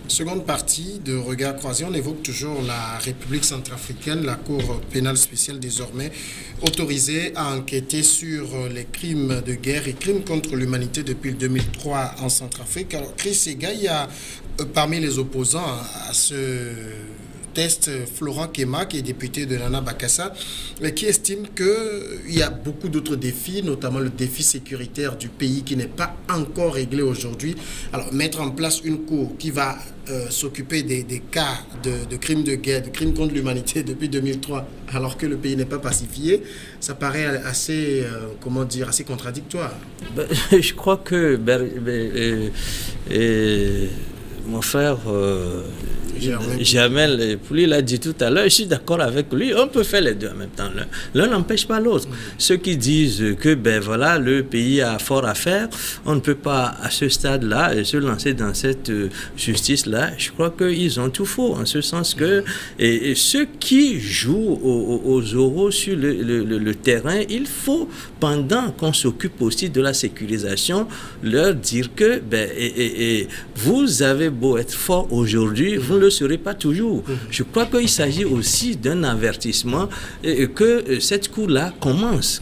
Seconde partie de Regard croisé, on évoque toujours la République centrafricaine, la Cour pénale spéciale désormais autorisée à enquêter sur les crimes de guerre et crimes contre l'humanité depuis le 2003 en Centrafrique. Alors Chris Sega, il y a parmi les opposants à ce test Florent Kema, qui est député de Nana Bakassa, qui estime qu'il y a beaucoup d'autres défis, notamment le défi sécuritaire du pays qui n'est pas encore réglé aujourd'hui. Alors, mettre en place une cour qui va s'occuper des cas de crimes de guerre, de crimes contre l'humanité depuis 2003, alors que le pays n'est pas pacifié, ça paraît assez, assez contradictoire. Je crois que mon frère Jamel Pouli l'a dit tout à l'heure, je suis d'accord avec lui, on peut faire les deux en même temps. L'un n'empêche pas l'autre. Ceux qui disent que le pays a fort à faire, on ne peut pas à ce stade-là se lancer dans cette justice-là. Je crois qu'ils ont tout faux, en ce sens que et ceux qui jouent aux oraux sur le terrain, il faut, pendant qu'on s'occupe aussi de la sécurisation, leur dire que vous avez beau être fort aujourd'hui, vous ne le serez pas toujours. Je crois qu'il s'agit aussi d'un avertissement que cette cour-là commence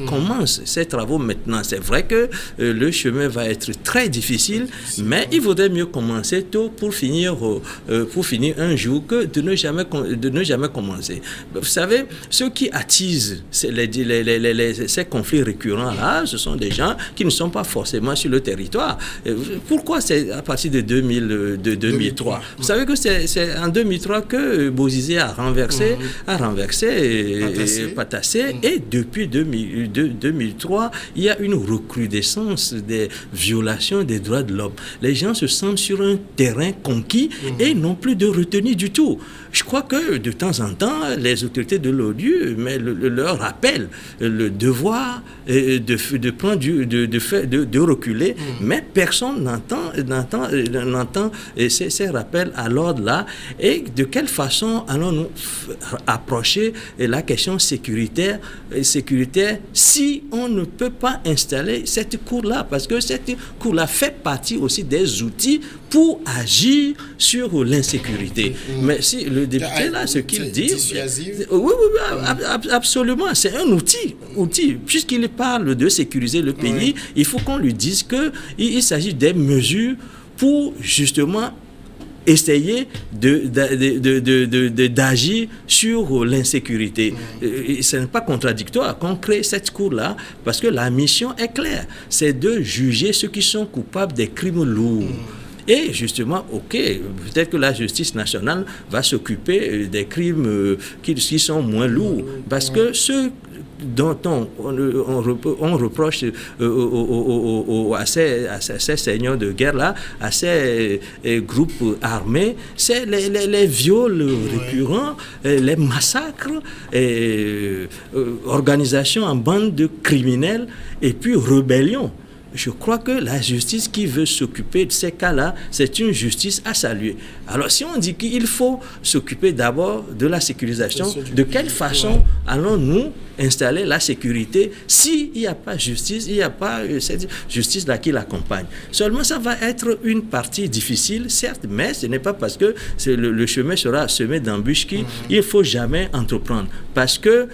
ses travaux maintenant. C'est vrai que le chemin va être très difficile, mais il vaudrait mieux commencer tôt pour finir un jour que de ne jamais commencer. Vous savez, ceux qui attisent ces conflits récurrents-là, ce sont des gens qui ne sont pas forcément sur le territoire. Pourquoi c'est à partir de 2003? Vous savez que c'est en 2003 que Bozizé a renversé Patassé, et depuis 2003, il y a une recrudescence des violations des droits de l'homme. Les gens se sentent sur un terrain conquis et n'ont plus de retenue du tout. Je crois que de temps en temps, les autorités de l'ONU leur rappellent le devoir de reculer, mais personne n'entend ces rappels à l'ordre-là. Et de quelle façon allons-nous approcher la question sécuritaire si on ne peut pas installer cette cour-là? Parce que cette cour-là fait partie aussi des outils pour agir sur l'insécurité. Mais si le député, là, ce qu'il dit... Oui, absolument. C'est un outil. Puisqu'il parle de sécuriser le pays, il faut qu'on lui dise qu'il s'agit des mesures pour, justement, essayer d'agir sur l'insécurité. Ce n'est pas contradictoire qu'on crée cette cour-là, parce que la mission est claire. C'est de juger ceux qui sont coupables des crimes lourds. Et justement, peut-être que la justice nationale va s'occuper des crimes qui sont moins lourds, parce que ceux dont on reproche à ces seigneurs de guerre-là, à ces groupes armés, c'est les viols récurrents, les massacres, organisations en bande de criminels, et puis rébellion. Je crois que la justice qui veut s'occuper de ces cas-là, c'est une justice à saluer. Alors, si on dit qu'il faut s'occuper d'abord de la sécurisation, de quelle façon allons-nous installer la sécurité s'il n'y a pas justice, il n'y a pas cette justice-là qui l'accompagne? Seulement, ça va être une partie difficile, certes, mais ce n'est pas parce que le chemin sera semé d'embûches qu'il ne faut jamais entreprendre. Parce que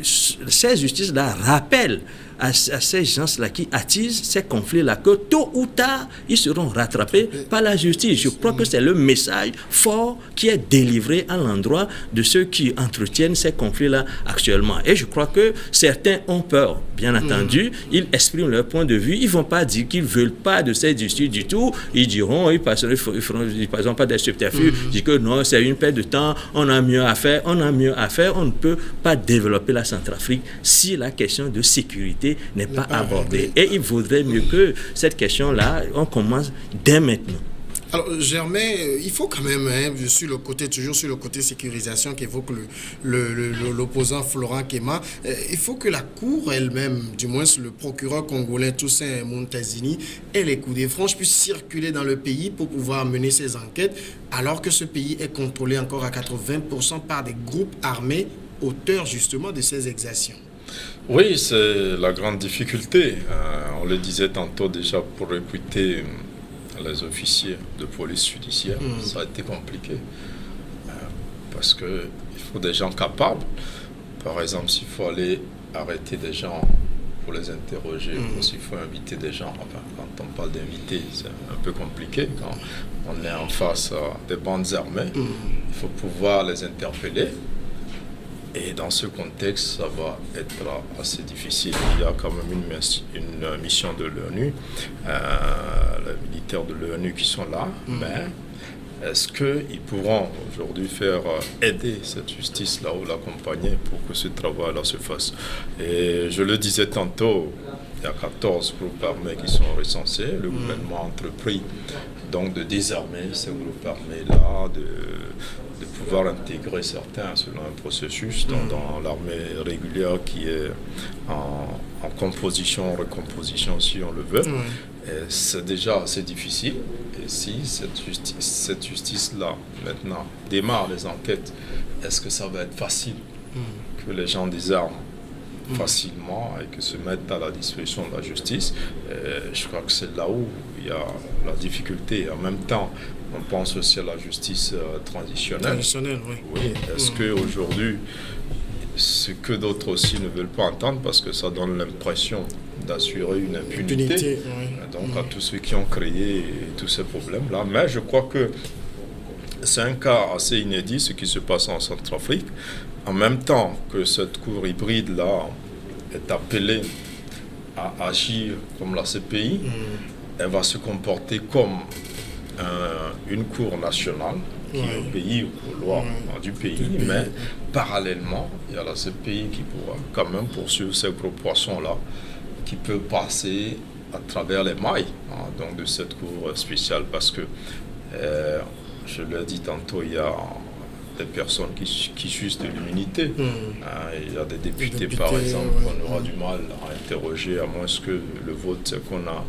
ces justices-là rappellent à ces gens-là qui attisent ces conflits-là, que tôt ou tard, ils seront rattrapés par la justice. Je crois que c'est le message fort qui est délivré à l'endroit de ceux qui entretiennent ces conflits-là actuellement. Et je crois que certains ont peur, bien entendu. Ils expriment leur point de vue. Ils ne vont pas dire qu'ils ne veulent pas de cette justice du tout. Ils diront, ils passeront pas des subterfuges. Ils disent que non, c'est une perte de temps, on a mieux à faire. On ne peut pas développer la Centrafrique si la question de sécurité n'est pas abordée. Et il vaudrait mieux que cette question-là, on commence dès maintenant. Alors, Germain, il faut quand même, toujours sur le côté sécurisation qu'évoque l'opposant Florent Kema, il faut que la Cour elle-même, du moins le procureur congolais Toussaint Montazini, ait les coups des franches, puisse circuler dans le pays pour pouvoir mener ses enquêtes, alors que ce pays est contrôlé encore à 80% par des groupes armés, auteurs justement de ces exactions. Oui, c'est la grande difficulté. On le disait tantôt déjà, pour recruter les officiers de police judiciaire, ça a été compliqué. Parce qu'il faut des gens capables. Par exemple, s'il faut aller arrêter des gens pour les interroger, ou s'il faut inviter des gens, enfin, quand on parle d'inviter, c'est un peu compliqué. Quand on est en face des bandes armées, il faut pouvoir les interpeller. Et dans ce contexte, ça va être assez difficile. Il y a quand même une mission de l'ONU, les militaires de l'ONU qui sont là, mais est-ce qu'ils pourront aujourd'hui faire aider cette justice-là ou l'accompagner pour que ce travail-là se fasse? Et je le disais tantôt, il y a 14 groupes armés qui sont recensés. Le gouvernement a entrepris donc de désarmer ces groupes armés-là, de pouvoir intégrer certains selon un processus dans l'armée régulière qui est en composition, recomposition si on le veut. C'est déjà assez difficile. Et si cette justice-là, maintenant, démarre les enquêtes, est-ce que ça va être facile que les gens désarment facilement et que se mettent à la disposition de la justice? Je crois que c'est là où il y a la difficulté. En même temps, on pense aussi à la justice transitionnelle. Oui. Est-ce qu'aujourd'hui, ce que d'autres aussi ne veulent pas entendre, parce que ça donne l'impression d'assurer une impunité, donc à tous ceux qui ont créé tous ces problèmes-là. Mais je crois que c'est un cas assez inédit, ce qui se passe en Centrafrique. En même temps que cette cour hybride-là est appelée à agir comme la CPI, elle va se comporter comme une cour nationale qui obéit aux lois du pays, mais parallèlement, il y a la CPI qui pourra quand même poursuivre ces gros poissons-là qui peuvent passer à travers les mailles donc de cette cour spéciale, parce que, je l'ai dit tantôt, il y a des personnes qui jugent de l'immunité. Il y a des députés, par exemple, qu'on aura du mal à interroger, à moins que le vote qu'on a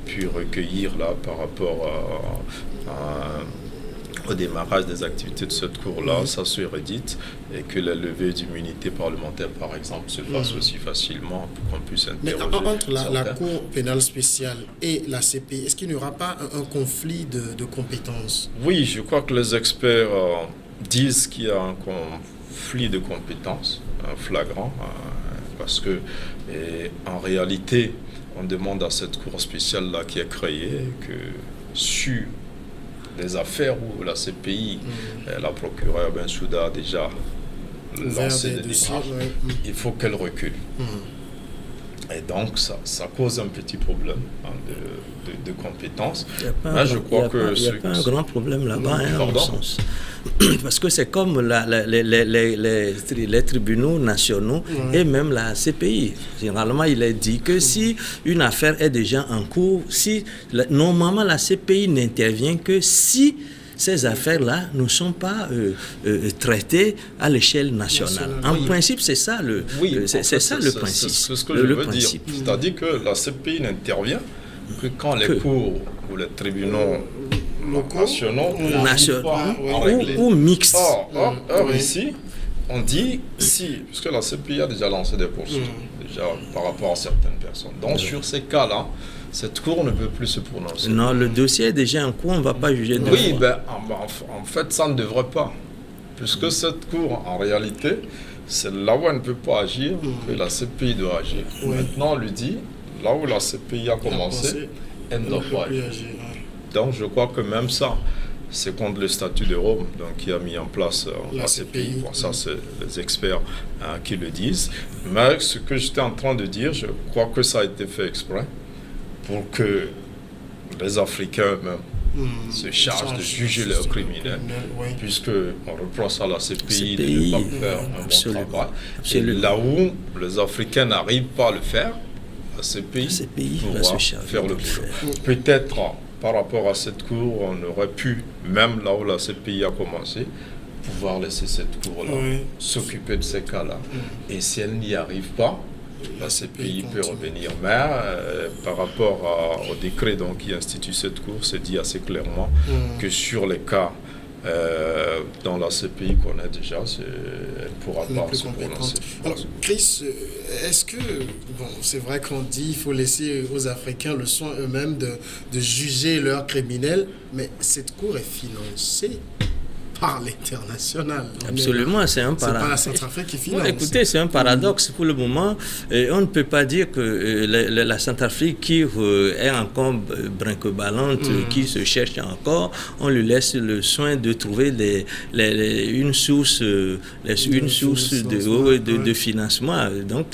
pu recueillir là par rapport au démarrage des activités de cette cour-là, ça se rédite, et que la levée d'immunité parlementaire, par exemple, se fasse aussi facilement pour qu'on puisse interroger. Mais entre la Cour pénale spéciale et la CPI, est-ce qu'il n'y aura pas un conflit de compétences? Oui, je crois que les experts disent qu'il y a un conflit de compétences flagrant, parce que en réalité, on demande à cette Cour spéciale-là qui est créée que sur des affaires où la CPI, la procureure Bensouda a déjà lancé des démarches, il faut qu'elle recule. Et donc, ça cause un petit problème de compétences. Mais je crois que il n'y a pas un grand problème là-bas, en mon sens. Parce que c'est comme les tribunaux nationaux et même la CPI. Généralement, il est dit que si une affaire est déjà en cours, normalement la CPI n'intervient que si ces affaires-là ne sont pas traitées à l'échelle nationale. En principe, c'est ça le principe. C'est ce que je veux dire. C'est-à-dire que la CPI n'intervient que quand les cours ou les tribunaux nationaux ou mixtes. Or, ici, on dit si, puisque la CPI a déjà lancé des poursuites déjà par rapport à certaines personnes. Donc, sur ces cas-là, cette cour ne peut plus se prononcer. Non, le dossier est déjà en cours, on ne va pas juger de Oui, en fait, ça ne devrait pas. Puisque cette cour, en réalité, c'est là où elle ne peut pas agir que la CPI doit agir. Maintenant, on lui dit, là où la CPI a commencé, elle ne doit pas agir. Donc, je crois que même ça, c'est contre le statut de Rome, donc qui a mis en place la CPI. Bon, ça, c'est les experts qui le disent. Mais ce que j'étais en train de dire, je crois que ça a été fait exprès pour que les Africains même se chargent de juger leurs criminels, puisqu'on reproche à la CPI de ne pas faire un bon travail. Et là où les Africains n'arrivent pas à le faire, la CPI pourra faire le boulot. Peut-être, par rapport à cette cour, on aurait pu, même là où la CPI a commencé, pouvoir laisser cette cour-là s'occuper de ces cas-là. Et si elle n'y arrive pas, la CPI peut revenir. Mais par rapport au décret donc, qui institue cette cour, c'est dit assez clairement que sur les cas Dans la CPI qu'on a déjà, elle ne pourra pas se prononcer. Alors, Chris, est-ce que, bon, c'est vrai qu'on dit qu'il faut laisser aux Africains le soin eux-mêmes de juger leurs criminels, mais cette cour est financée par l'international. Absolument, c'est un paradoxe. C'est pas la Centrafrique qui finance. Écoutez, c'est un paradoxe pour le moment. On ne peut pas dire que la Centrafrique qui est encore brinque-ballante, qui se cherche encore, on lui laisse le soin de trouver une source de financement. Donc,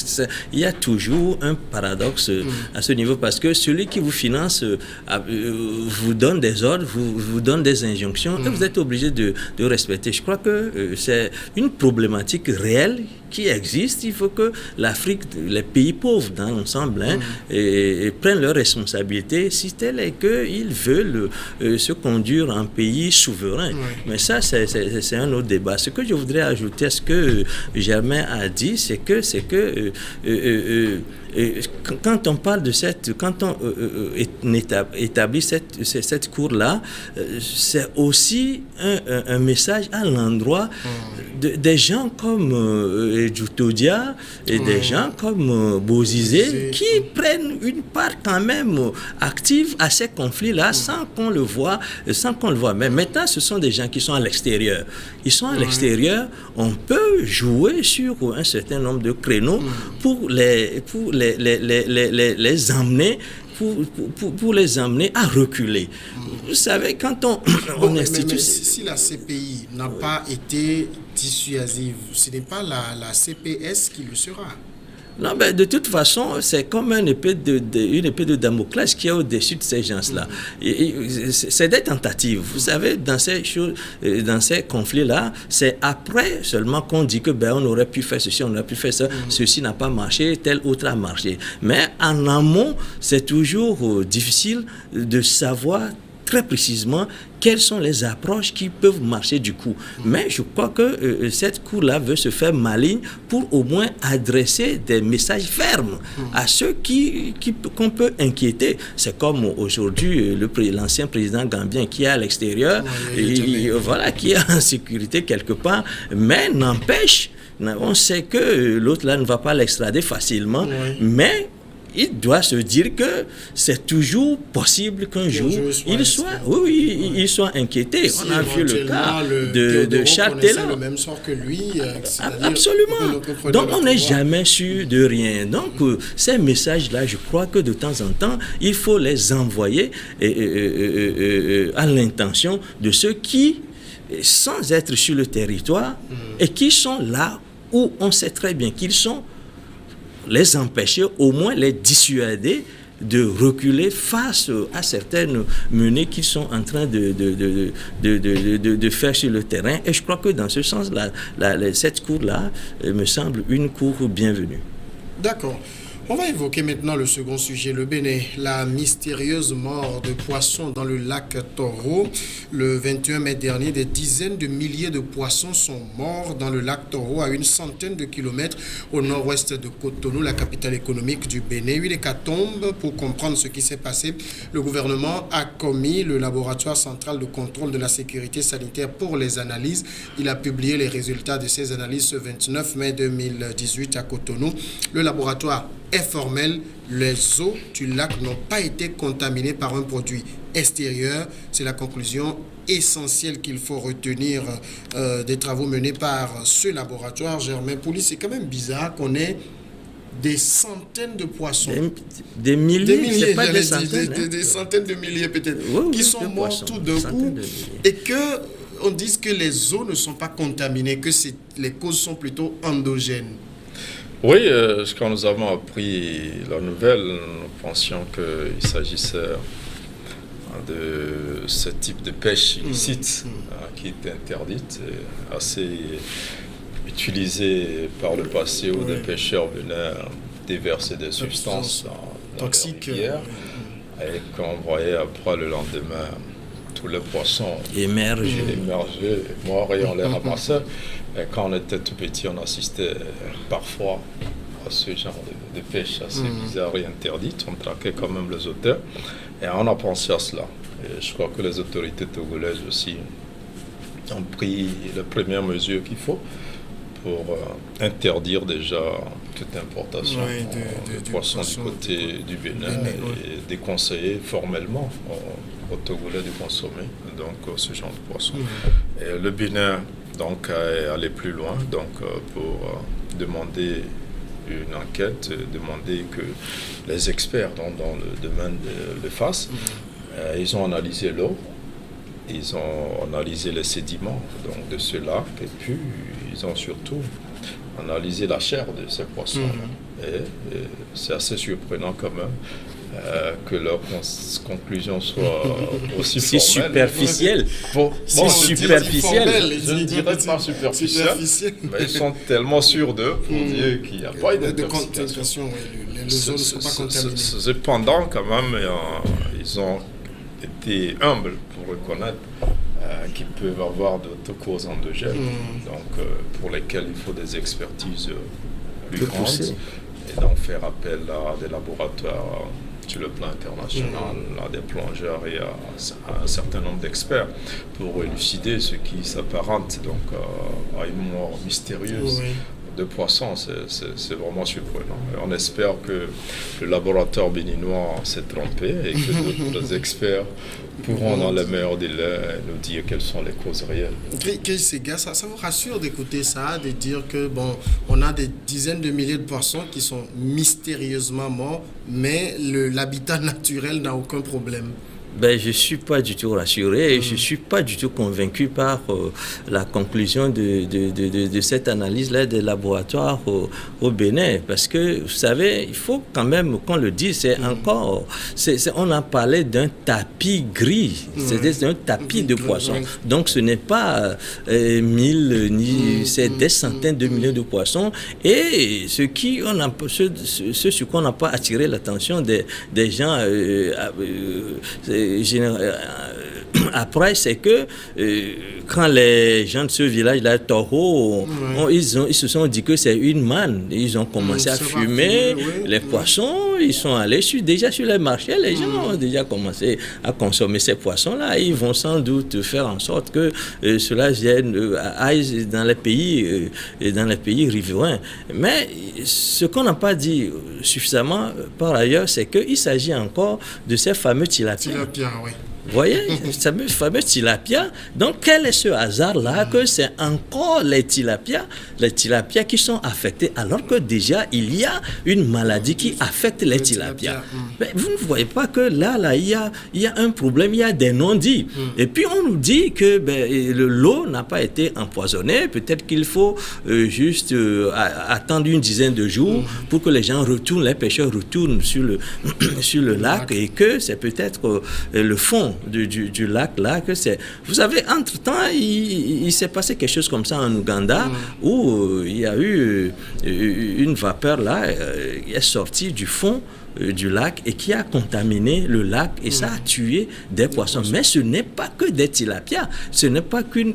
il y a toujours un paradoxe à ce niveau parce que celui qui vous finance vous donne des ordres, vous donne des injonctions et vous êtes obligé de respecter. Je crois que c'est une problématique réelle qui existe. Il faut que l'Afrique, les pays pauvres dans l'ensemble, et prennent leurs responsabilités si tel est qu'ils veulent se conduire en pays souverain. Mais ça, c'est un autre débat. Ce que je voudrais ajouter à ce que Germain a dit, c'est que quand on parle de quand on établit cette cour-là, c'est aussi un message à l'endroit des gens comme Djoutodia et des gens comme Bozizé qui prennent une part quand même active à ces conflits-là sans qu'on le voit. Mais maintenant, ce sont des gens qui sont à l'extérieur. Ils sont à l'extérieur. On peut jouer sur un certain nombre de créneaux pour les emmener pour les emmener à reculer. Vous savez, quand on institue... Mais si la CPI n'a pas été dissuasive, ce n'est pas la CPS qui le sera. Non, mais de toute façon, c'est comme une épée de Damoclès qui est au-dessus de ces gens-là. C'est des tentatives. Vous savez, dans ces conflits-là, c'est après seulement qu'on dit que on aurait pu faire ceci, on aurait pu faire ça, ceci n'a pas marché, tel autre a marché. Mais en amont, c'est toujours difficile de savoir très précisément quelles sont les approches qui peuvent marcher du coup. Mais je crois que cette cour-là veut se faire maligne pour au moins adresser des messages fermes à ceux qu'on peut inquiéter. C'est comme aujourd'hui l'ancien président gambien qui est à l'extérieur, qui est en sécurité quelque part, mais n'empêche, on sait que l'autre là ne va pas l'extrader facilement, mais il doit se dire que c'est toujours possible qu'un jour il soit inquiété. Si on a vu le cas de Charles Taylor. Le même sort que lui. Absolument. Donc on n'est jamais sûr de rien. Donc ces messages-là, je crois que de temps en temps, il faut les envoyer à l'intention de ceux qui, sans être sur le territoire, et qui sont là où on sait très bien qu'ils sont, les empêcher, au moins les dissuader de reculer face à certaines menées qu'ils sont en train de faire sur le terrain. Et je crois que dans ce sens-là, cette cour-là me semble une cour bienvenue. D'accord. On va évoquer maintenant le second sujet, le Bénin. La mystérieuse mort de poissons dans le lac Toro. Le 21 mai dernier, des dizaines de milliers de poissons sont morts dans le lac Toro, à une centaine de kilomètres au nord-ouest de Cotonou, la capitale économique du Bénin. Une hécatombe. Pour comprendre ce qui s'est passé, le gouvernement a commis le laboratoire central de contrôle de la sécurité sanitaire pour les analyses. Il a publié les résultats de ces analyses ce 29 mai 2018 à Cotonou. Le laboratoire est formel, les eaux du lac n'ont pas été contaminées par un produit extérieur. C'est la conclusion essentielle qu'il faut retenir des travaux menés par ce laboratoire. Germain Poulis, c'est quand même bizarre qu'on ait des centaines de poissons. Des milliers, c'est pas des centaines. Des centaines de milliers peut-être, qui sont morts tout d'un coup. Et qu'on dise que les eaux ne sont pas contaminées, que les causes sont plutôt endogènes. Oui, quand nous avons appris la nouvelle, nous pensions qu'il s'agissait de ce type de pêche illicite qui est interdite, assez utilisée par le passé où des pêcheurs venaient déverser des substances toxiques et qu'on voyait après le lendemain tous les poissons émerger, morts et on les ramassait. Et quand on était tout petit, on assistait parfois à ce genre de pêche assez bizarre et interdite. On traquait quand même les auteurs. Et on a pensé à cela. Et je crois que les autorités togolaises aussi ont pris les premières mesures qu'il faut pour interdire déjà toute importation de poissons du côté du Bénin et déconseiller formellement aux Togolais de consommer donc ce genre de poisson. Et le Bénin donc est allé plus loin donc pour demander une enquête, demander que les experts dans le domaine le fassent. Ils ont analysé l'eau, ils ont analysé les sédiments donc, de ce lac et puis ils ont surtout analysé la chair de ces poissons. Et c'est assez surprenant quand même que leur conclusion soit aussi si superficielle. Si superficielle. Je ne dirais pas superficielle, mais ils sont tellement sûrs d'eux pour dire qu'il n'y a pas de contamination. Les eaux ne sont pas contaminées. Cependant, quand même, ils ont été humbles pour reconnaître qu'ils peuvent avoir d'autres causes endogènes, donc pour lesquelles il faut des expertises plus grandes, et donc faire appel à des laboratoires sur le plan international, à des plongeurs et à un certain nombre d'experts pour élucider ce qui s'apparente donc à une mort mystérieuse de poissons. C'est vraiment surprenant. Et on espère que le laboratoire béninois s'est trompé et que d'autres experts pourront, dans les meilleurs délais, nous dire quelles sont les causes réelles. Ça vous rassure d'écouter ça, de dire que bon, on a des dizaines de milliers de poissons qui sont mystérieusement morts, mais l'habitat naturel n'a aucun problème? Ben, je ne suis pas du tout rassuré et je ne suis pas du tout convaincu par la conclusion de cette analyse-là des laboratoires au Bénin. Parce que, vous savez, il faut quand même qu'on le dise, c'est encore... on a parlé d'un tapis gris, c'est un tapis de poissons. Donc, ce n'est pas 1000, ni c'est des centaines de milliers de poissons. Et ce sur quoi on n'a pas attiré l'attention des gens... après, c'est que quand les gens de ce village-là, Toro, ils se sont dit que c'est une manne. Ils ont commencé à fumer les poissons. Ils sont allés déjà sur les marchés. Les gens ont déjà commencé à consommer ces poissons-là. Ils vont sans doute faire en sorte que cela aille dans les pays riverains. Mais ce qu'on n'a pas dit suffisamment par ailleurs, c'est qu'il s'agit encore de ces fameux tilapias. Vous voyez, ce fameux tilapia. Donc, quel est ce hasard-là que c'est encore les tilapias qui sont affectés, alors que déjà, il y a une maladie qui affecte les tilapias. Mais vous ne voyez pas que là, il y a un problème, il y a des non-dits. Et puis, on nous dit que l'eau n'a pas été empoisonnée. Peut-être qu'il faut juste attendre une dizaine de jours pour que les gens retournent, les pêcheurs retournent sur le lac et que c'est peut-être le fond du lac là que c'est. Vous savez, entre-temps, il s'est passé quelque chose comme ça en Ouganda où il y a eu une vapeur là qui est sortie du fond du lac et qui a contaminé le lac et ça a tué des poissons. Mais ce n'est pas que des tilapias, ce n'est pas qu'une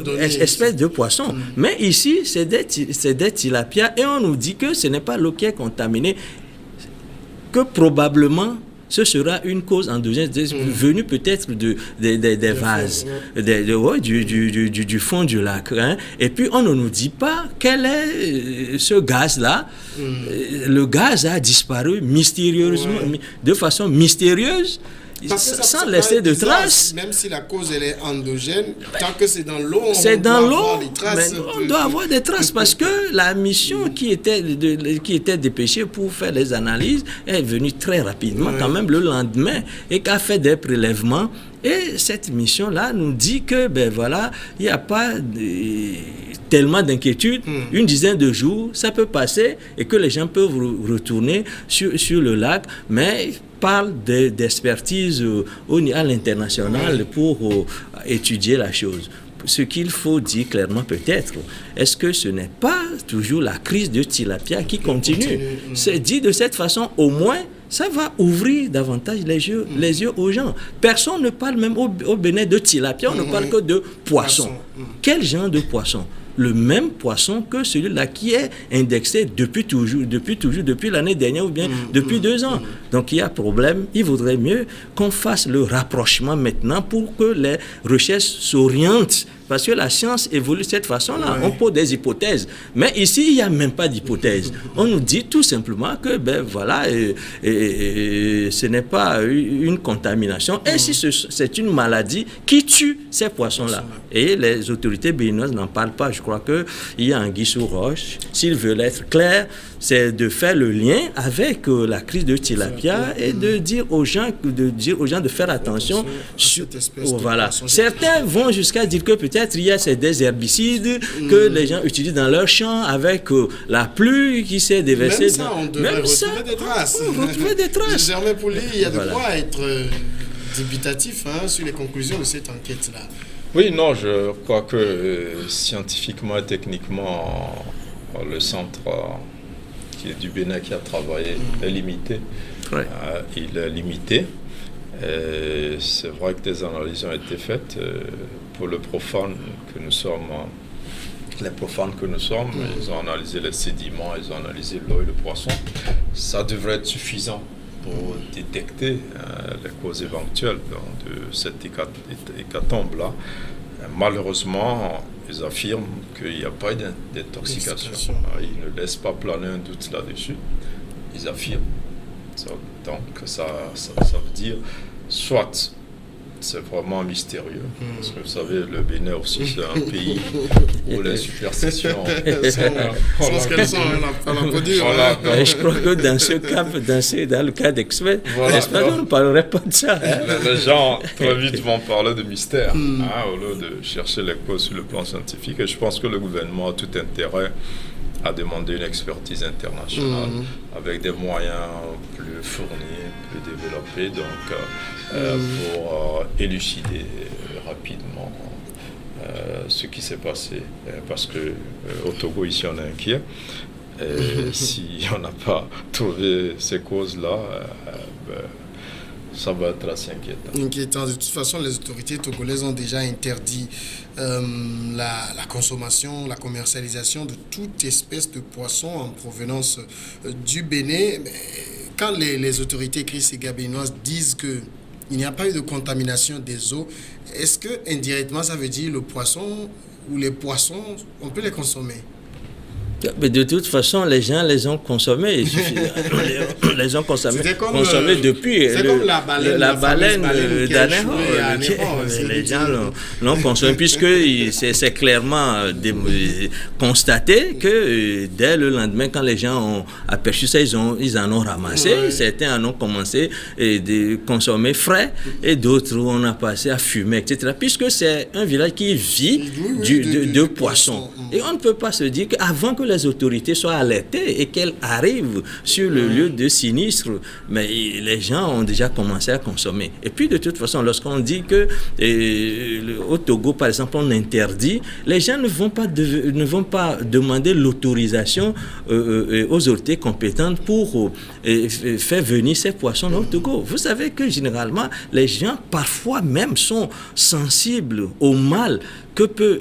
espèce de poisson. Mais ici, c'est des tilapias et on nous dit que ce n'est pas l'eau qui est contaminée, que probablement ce sera une cause endogène venue peut-être des vases, du fond du lac. Hein. Et puis, on ne nous dit pas quel est ce gaz-là. Le gaz a disparu mystérieusement, de façon mystérieuse, sans laisser de traces. Même si la cause elle est endogène, tant que c'est dans l'eau, on doit avoir des traces parce que la mission qui était dépêchée pour faire les analyses est venue très rapidement, quand même le lendemain, et qu'a fait des prélèvements. Et cette mission-là nous dit que, il n'y a pas tellement d'inquiétude. Une dizaine de jours, ça peut passer et que les gens peuvent retourner sur le lac, mais parle d'expertise à l'international pour étudier la chose. Ce qu'il faut dire clairement peut-être, est-ce que ce n'est pas toujours la crise de tilapia qui continue? C'est dit de cette façon, au moins, ça va ouvrir davantage les yeux aux gens. Personne ne parle même au Bénin de tilapia, on ne parle que de poissons. Quel genre de poisson? le même poisson que celui-là qui est indexé depuis l'année dernière ou bien depuis 2 ans. Donc il y a problème. Il vaudrait mieux qu'on fasse le rapprochement maintenant pour que les recherches s'orientent. Parce que la science évolue de cette façon-là. On pose des hypothèses. Mais ici, il n'y a même pas d'hypothèse. On nous dit tout simplement que, ce n'est pas une contamination. Et si c'est une maladie qui tue ces poissons-là. Et les autorités béninoises n'en parlent pas. Je crois qu'il y a anguille sous roche. S'ils veulent être clairs, c'est de faire le lien avec la crise de tilapia et de dire aux gens de faire attention sur cette espèce de poisson. Certains vont jusqu'à dire que peut-être il y a des herbicides que les gens utilisent dans leurs champs avec la pluie qui s'est déversée. Même ça, on devrait retrouver des traces. Germain Pouli, il y a de quoi être dubitatif sur les conclusions de cette enquête-là. Oui, non, je crois que scientifiquement et techniquement, le centre qui est du Bénin qui a travaillé est limité. Il est limité. C'est vrai que des analyses ont été faites pour le profane que nous sommes. Les profanes que nous sommes, ils ont analysé les sédiments, ils ont analysé l'eau et le poisson. Ça devrait être suffisant pour détecter les causes éventuelles de cette hécatombe-là. Malheureusement, ils affirment qu'il n'y a pas d'intoxication. Ils ne laissent pas planer un doute là-dessus. Ils affirment. Donc ça veut dire, soit c'est vraiment mystérieux, parce que vous savez, le Bénin aussi, c'est un pays où les superstitions sont ce qu'elles sont, on peut dire. Je crois que dans le cas d'Expert, on ne parlerait pas de ça. Les gens, très vite, vont parler de mystère, au lieu de chercher les causes sur le plan scientifique. Et je pense que le gouvernement a tout intérêt à demander une expertise internationale avec des moyens plus fournis, plus développés, pour élucider rapidement ce qui s'est passé. Parce que au Togo, ici, on est inquiet. Si on n'a pas trouvé ces causes-là, ça va être assez inquiétant. De toute façon, les autorités togolaises ont déjà interdit la consommation, la commercialisation de toute espèce de poisson en provenance du Bénin. Mais quand les autorités béninoises disent qu'il n'y a pas eu de contamination des eaux, est-ce que indirectement ça veut dire le poisson ou les poissons, on peut les consommer? Mais de toute façon, les gens les ont consommés. Les ont consommés depuis. C'est comme la baleine d'Anéron. Les gens l'ont consommé, puisque c'est clairement constaté que dès le lendemain, quand les gens ont aperçu ça, ils en ont ramassé. Certains en ont commencé à consommer frais et d'autres on a passé à fumer, etc. Puisque c'est un village qui vit de poissons. Et on ne peut pas se dire qu'avant que les autorités soient alertées et qu'elles arrivent sur le lieu de sinistre, mais les gens ont déjà commencé à consommer. Et puis de toute façon, lorsqu'on dit que au Togo, par exemple, on interdit, les gens ne vont pas demander l'autorisation aux autorités compétentes pour faire venir ces poissons au Togo. Vous savez que généralement, les gens parfois même sont sensibles au mal que peut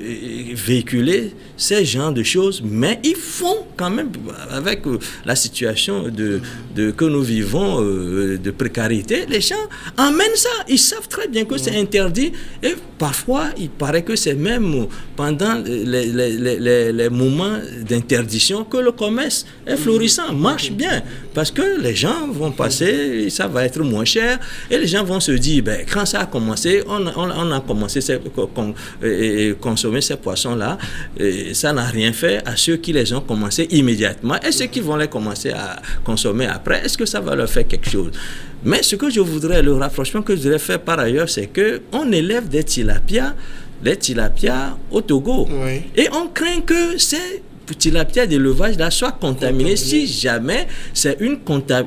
véhiculer ces genres de choses, mais ils font quand même, avec la situation que nous vivons, de précarité, les gens emmènent ça. Ils savent très bien que c'est interdit et parfois, il paraît que c'est même pendant les moments d'interdiction que le commerce est florissant, marche bien, parce que les gens vont passer, ça va être moins cher et les gens vont se dire, quand ça a commencé, on a commencé consommer ces poissons-là, ça n'a rien fait à ceux qui les ont commencé immédiatement et ceux qui vont les commencer à consommer après, est-ce que ça va leur faire quelque chose? Mais ce que je voudrais, le rapprochement que je voudrais faire par ailleurs, c'est qu'on élève les tilapias au Togo. Et on craint que ces tilapia d'élevage là soit contaminé si jamais c'est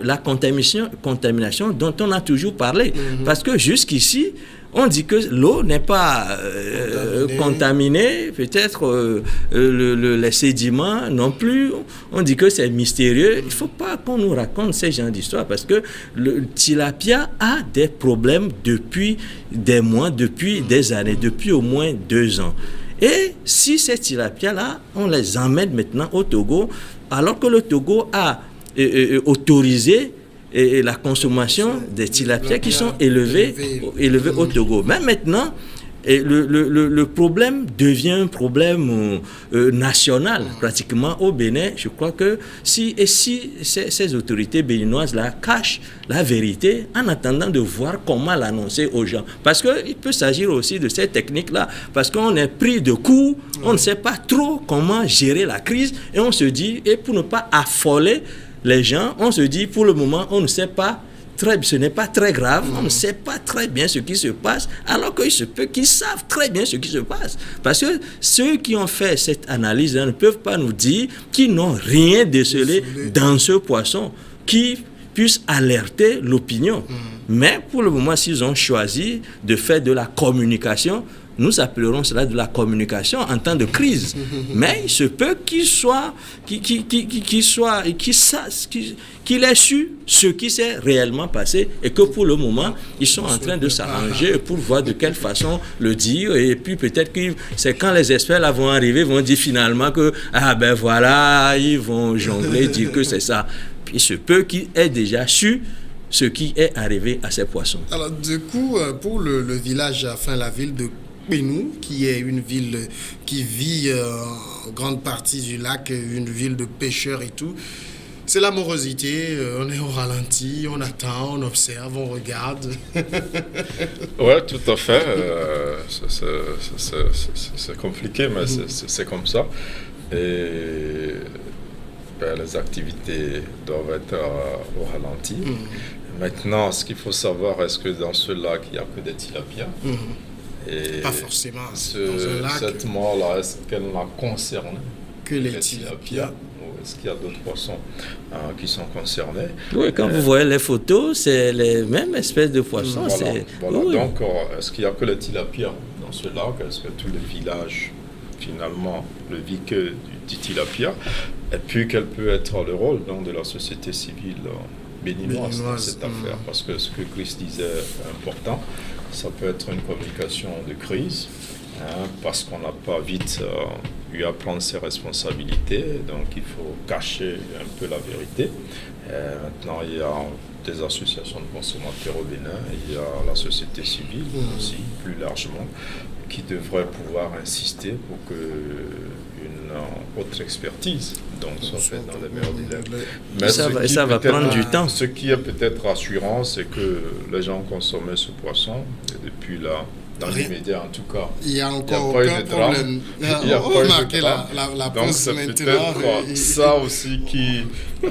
la contamination dont on a toujours parlé. Parce que jusqu'ici, on dit que l'eau n'est pas contaminée, peut-être les sédiments non plus. On dit que c'est mystérieux. Il ne faut pas qu'on nous raconte ces genres d'histoires parce que le tilapia a des problèmes depuis des mois, depuis des années, depuis au moins 2 ans. Et si ces tilapias-là, on les emmène maintenant au Togo, alors que le Togo a autorisé la consommation des tilapias qui sont élevés au Togo. Mais maintenant, le problème devient un problème national, pratiquement au Bénin. Je crois que si ces autorités béninoises-là cachent la vérité en attendant de voir comment l'annoncer aux gens. Parce qu'il peut s'agir aussi de ces techniques-là, parce qu'on est pris de court, on ne sait pas trop comment gérer la crise, et on se dit, et pour ne pas affoler les gens, on se dit, pour le moment, on ne sait pas, ce n'est pas très grave, on ne sait pas très bien ce qui se passe, alors qu'il se peut qu'ils savent très bien ce qui se passe. Parce que ceux qui ont fait cette analyse ne peuvent pas nous dire qu'ils n'ont rien décelé dans ce poisson qui puisse alerter l'opinion. Mais pour le moment, s'ils ont choisi de faire de la communication, nous appellerons cela de la communication en temps de crise. Mais il se peut qu'il ait su ce qui s'est réellement passé et que pour le moment, ils sont en train de s'arranger pour voir de quelle façon le dire. Et puis peut-être que c'est quand les experts là vont arriver, vont dire finalement que, ah ben voilà, ils vont jongler, dire que c'est ça. Il se peut qu'il ait déjà su ce qui est arrivé à ces poissons. Alors du coup, pour le village, enfin la ville de Bénou, qui est une ville qui vit en grande partie du lac, une ville de pêcheurs et tout, c'est la morosité, on est au ralenti, on attend, on observe, on regarde. Oui, tout à fait. C'est compliqué, mais c'est comme ça. Et les activités doivent être au ralenti. Maintenant, ce qu'il faut savoir, est-ce que dans ce lac, il n'y a que des tilapias? Et pas forcément. Cette mort-là, est-ce qu'elle n'a concerné que les tilapias? Ou est-ce qu'il y a d'autres poissons qui sont concernés? Oui, quand vous voyez les photos, c'est les mêmes espèces de poissons. Voilà. Oui. Donc, est-ce qu'il n'y a que les tilapias dans ce lac? Est-ce que tous les villages, finalement, ne vivent que du tilapia? Et puis, quel peut être le rôle donc, de la société civile béninoise dans cette affaire? Parce que ce que Chris disait est important. Ça peut être une communication de crise, parce qu'on n'a pas vite eu à prendre ses responsabilités, donc il faut cacher un peu la vérité. Maintenant, il y a des associations de consommateurs au Bénin, il y a la société civile aussi, plus largement, qui devrait pouvoir insister pour que une autre expertise soit faite dans les meilleurs délais. Mais ça va prendre du temps. Ce qui est peut-être rassurant, c'est que les gens consommaient ce poisson, et depuis là, dans l'immédiat en tout cas, il n'y a encore aucun problème. Il y a pas eu de drame. La Donc c'est peut-être ça aussi qui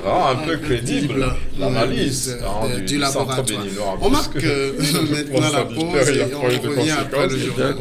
rend un peu crédible l'analyse du laboratoire béninois. On marque maintenant la pause et on revient après le journal.